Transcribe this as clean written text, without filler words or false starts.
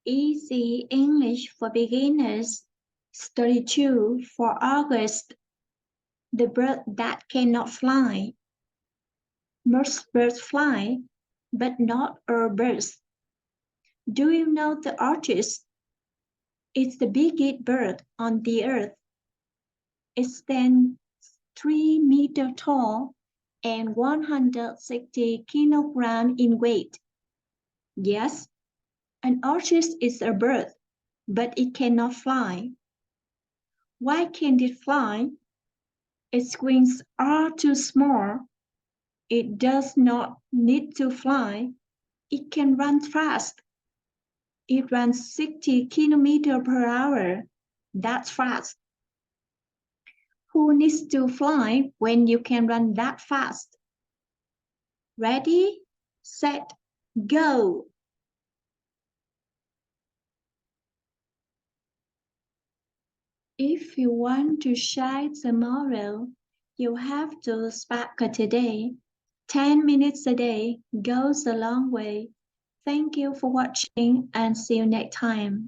Easy English for Beginners, Study 2 for August. The bird that cannot fly. Most birds fly, but not all birds. Do you know the ostrich? It's the biggest bird on the earth. It stands 3 meters tall and 160 kilograms in weight. Yes, an ostrich is a bird, but it cannot fly. Why can't it fly? Its wings are too small. It does not need to fly. It can run fast. It runs 60 kilometers per hour. That's fast. Who needs to fly when you can run that fast? Ready, set, go! If you want to shine tomorrow, you have to sparkle today. 10 minutes a day goes a long way. Thank you for watching and see you next time.